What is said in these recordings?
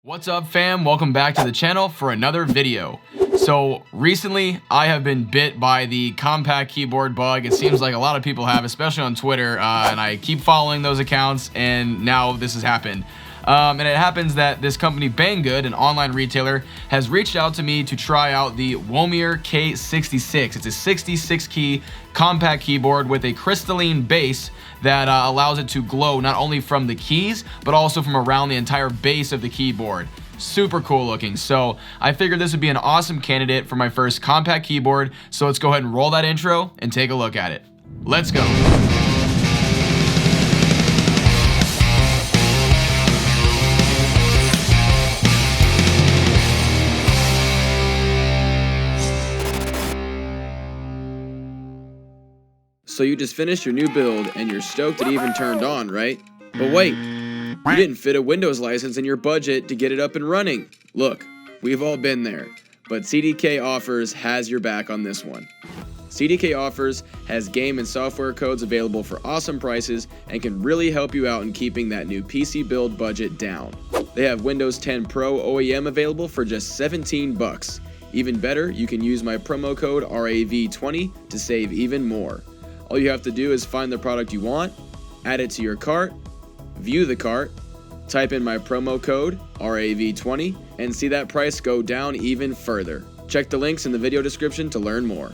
What's up, fam? Welcome back to the channel for another video. So recently I have been bit by the compact keyboard bug. It seems like a lot of people have, especially on Twitter, and I keep following those accounts, and now this has happened. And it happens that this company Bangood, an online retailer, has reached out to me to try out the Womier K66. It's a 66 key compact keyboard with a crystalline base that allows it to glow not only from the keys but also from around the entire base of the keyboard. Super cool looking. So I figured this would be an awesome candidate for my first compact keyboard. So let's go ahead and roll that intro and take a look at it. Let's go. So you just finished your new build and you're stoked it even turned on, right? But wait, you didn't fit a Windows license in your budget to get it up and running. Look, we've all been there, but CDK Offers has your back on this one. CDK Offers has game and software codes available for awesome prices and can really help you out in keeping that new PC build budget down. They have Windows 10 Pro OEM available for just 17 bucks. Even better, you can use my promo code RAV20 to save even more. All you have to do is find the product you want, add it to your cart, view the cart, type in my promo code RAV20, and see that price go down even further. Check the links in the video description to learn more.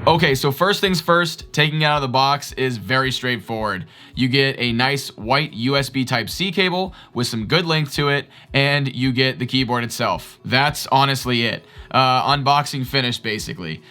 Okay, so first things first, taking it out of the box is very straightforward. You get a nice white USB Type-C cable with some good length to it, and you get the keyboard itself. That's honestly it. Unboxing finished, basically.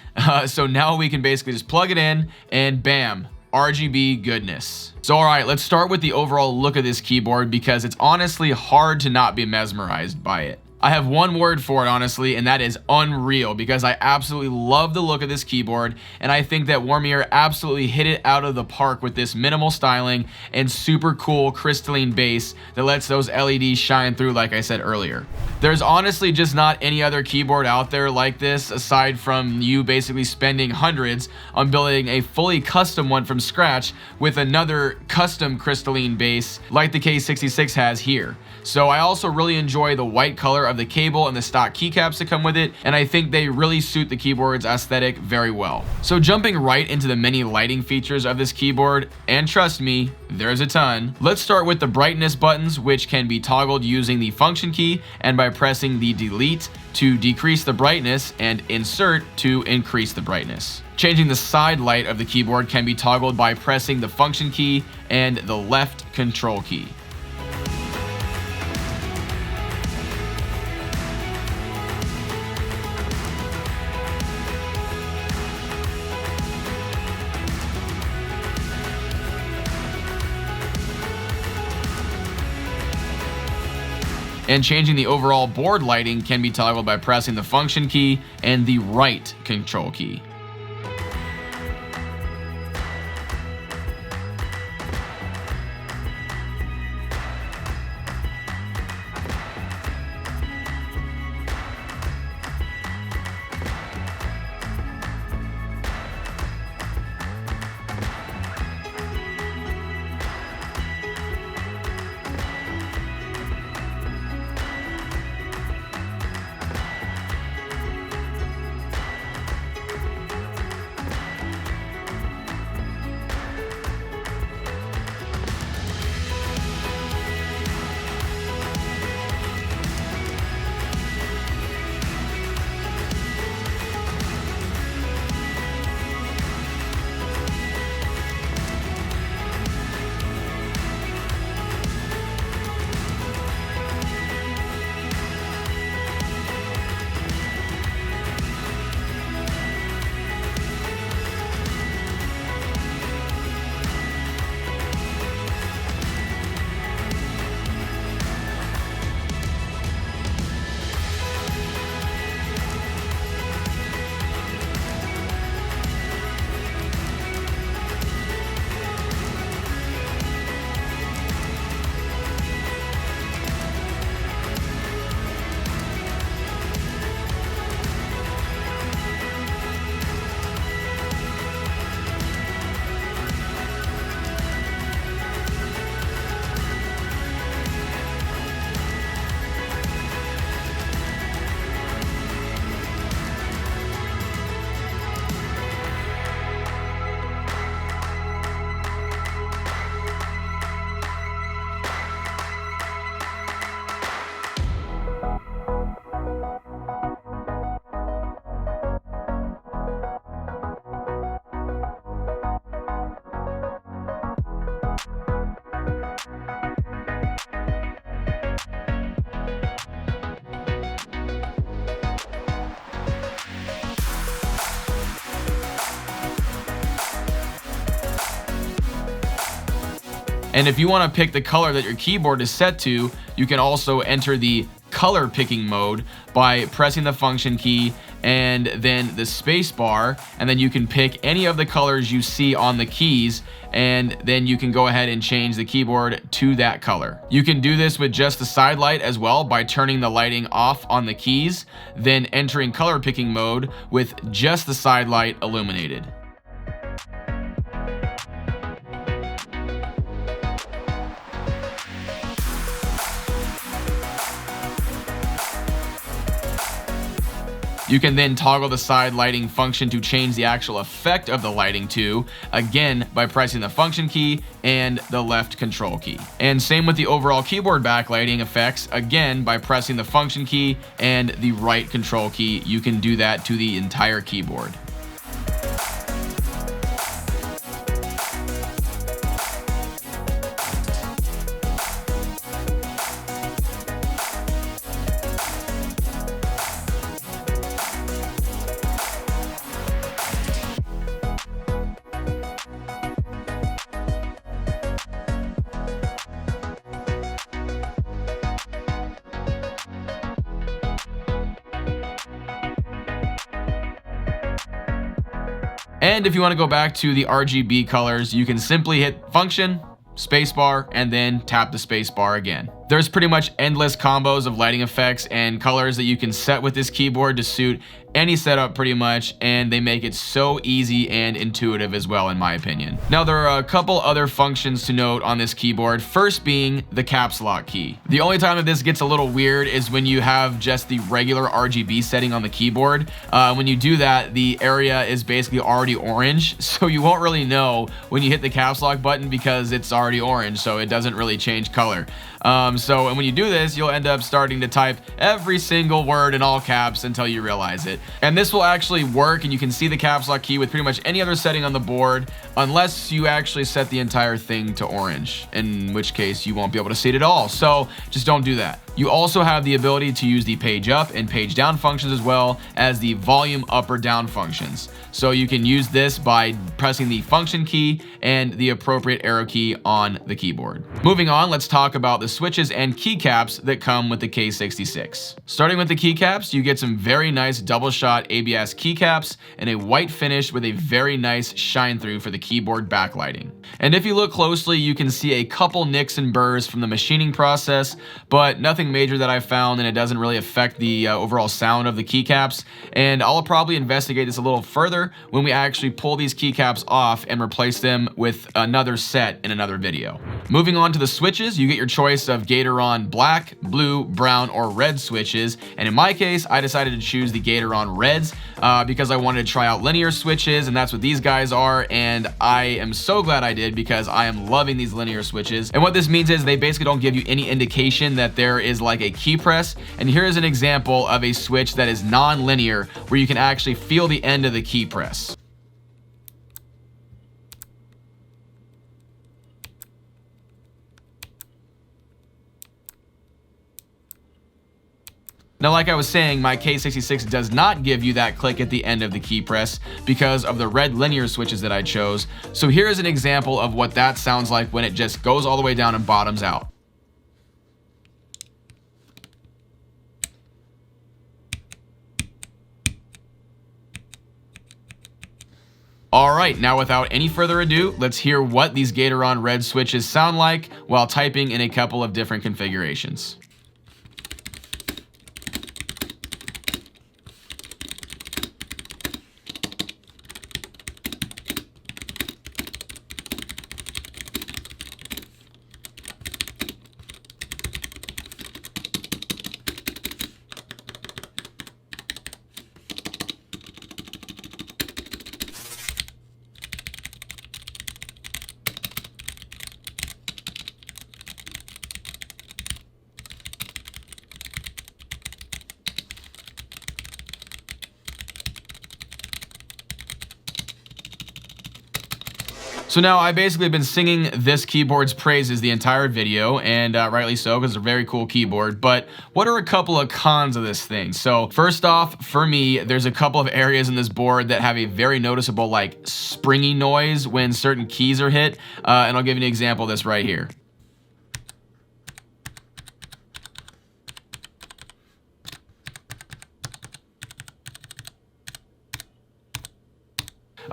So now we can basically just plug it in, and bam, RGB goodness. So alright, let's start with the overall look of this keyboard because it's honestly hard to not be mesmerized by it. I have one word for it, honestly, and that is unreal, because I absolutely love the look of this keyboard, and I think that Womier absolutely hit it out of the park with this minimal styling and super cool crystalline base that lets those LEDs shine through, like I said earlier. There's honestly just not any other keyboard out there like this, aside from you basically spending hundreds on building a fully custom one from scratch with another custom crystalline base like the K66 has here. So I also really enjoy the white color of the cable and the stock keycaps that come with it, and I think they really suit the keyboard's aesthetic very well. So jumping right into the many lighting features of this keyboard, and trust me, there's a ton. Let's start with the brightness buttons, which can be toggled using the function key and by pressing the delete to decrease the brightness and insert to increase the brightness. Changing the side light of the keyboard can be toggled by pressing the function key and the left control key. And changing the overall board lighting can be toggled by pressing the function key and the right control key. And if you want to pick the color that your keyboard is set to, you can also enter the color picking mode by pressing the function key and then the space bar, and then you can pick any of the colors you see on the keys, and then you can go ahead and change the keyboard to that color. You can do this with just the side light as well by turning the lighting off on the keys, then entering color picking mode with just the side light illuminated. You can then toggle the side lighting function to change the actual effect of the lighting too, again by pressing the function key and the left control key. And same with the overall keyboard backlighting effects, again by pressing the function key and the right control key. You can do that to the entire keyboard. And if you want to go back to the RGB colors, you can simply hit function, spacebar, and then tap the spacebar again. There's pretty much endless combos of lighting effects and colors that you can set with this keyboard to suit any setup pretty much, and they make it so easy and intuitive as well, in my opinion. Now there are a couple other functions to note on this keyboard, first being the caps lock key. The only time that this gets a little weird is when you have just the regular RGB setting on the keyboard. When you do that, the area is basically already orange, so you won't really know when you hit the caps lock button because it's already orange, so it doesn't really change color. And when you do this, you'll end up starting to type every single word in all caps until you realize it. And this will actually work, and you can see the caps lock key with pretty much any other setting on the board, unless you actually set the entire thing to orange, in which case you won't be able to see it at all. So just don't do that. You also have the ability to use the page up and page down functions as well as the volume up or down functions. So you can use this by pressing the function key and the appropriate arrow key on the keyboard. Moving on, let's talk about the switches and keycaps that come with the K66. Starting with the keycaps, you get some very nice double shot ABS keycaps and a white finish with a very nice shine through for the keyboard backlighting. And if you look closely, you can see a couple nicks and burrs from the machining process, but nothing major that I found, and it doesn't really affect the overall sound of the keycaps. And I'll probably investigate this a little further when we actually pull these keycaps off and replace them with another set in another video. Moving on to the switches, you get your choice of Gateron black, blue, brown, or red switches. And in my case, I decided to choose the Gateron reds because I wanted to try out linear switches, and that's what these guys are. And I am so glad I did because I am loving these linear switches. And what this means is they basically don't give you any indication that there is like a key press. And here is an example of a switch that is non-linear where you can actually feel the end of the key press. Now, like I was saying, my K66 does not give you that click at the end of the key press because of the red linear switches that I chose. So here is an example of what that sounds like when it just goes all the way down and bottoms out. All right, now without any further ado, let's hear what these Gateron red switches sound like while typing in a couple of different configurations. So now I basically been singing this keyboard's praises the entire video, and rightly so, because it's a very cool keyboard. But what are a couple of cons of this thing? So first off, for me, there's a couple of areas in this board that have a very noticeable like springy noise when certain keys are hit, and I'll give you an example of this right here.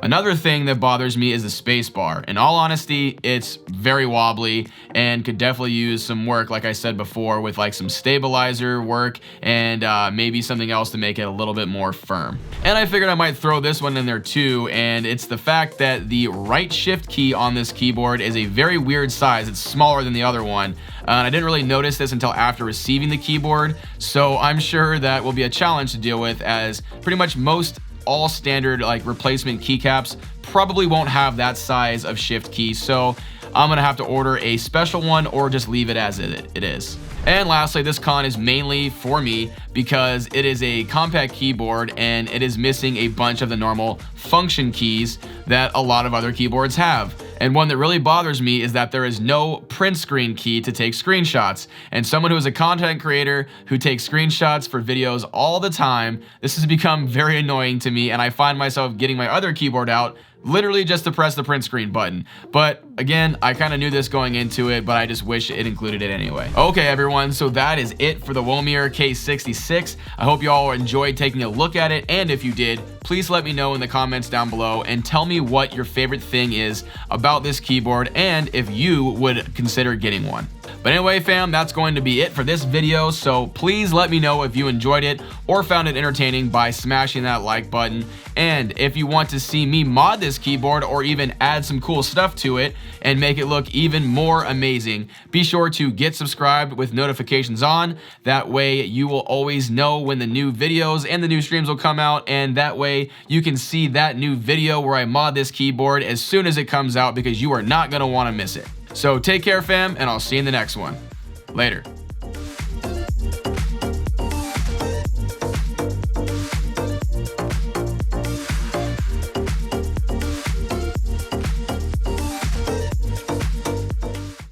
Another thing that bothers me is the spacebar. In all honesty, it's very wobbly and could definitely use some work, like I said before, with like some stabilizer work and maybe something else to make it a little bit more firm. And I figured I might throw this one in there too, and it's the fact that the right shift key on this keyboard is a very weird size. It's smaller than the other one, and I didn't really notice this until after receiving the keyboard, so I'm sure that will be a challenge to deal with, as pretty much most all standard like replacement keycaps probably won't have that size of shift key, so I'm gonna have to order a special one or just leave it as it is. And lastly, this con is mainly for me because it is a compact keyboard and it is missing a bunch of the normal function keys that a lot of other keyboards have. And one that really bothers me is that there is no print screen key to take screenshots. And someone who is a content creator who takes screenshots for videos all the time, this has become very annoying to me, and I find myself getting my other keyboard out literally just to press the print screen button. But again, I kind of knew this going into it, but I just wish it included it anyway. Okay, everyone, so that is it for the Womier K66. I hope you all enjoyed taking a look at it, and if you did, please let me know in the comments down below and tell me what your favorite thing is about this keyboard and if you would consider getting one. But anyway, fam, that's going to be it for this video, so please let me know if you enjoyed it or found it entertaining by smashing that like button. And if you want to see me mod this keyboard or even add some cool stuff to it and make it look even more amazing, be sure to get subscribed with notifications on. That way you will always know when the new videos and the new streams will come out, and that way you can see that new video where I mod this keyboard as soon as it comes out, because you are not going to want to miss it. So take care, fam, and I'll see you in the next one. Later.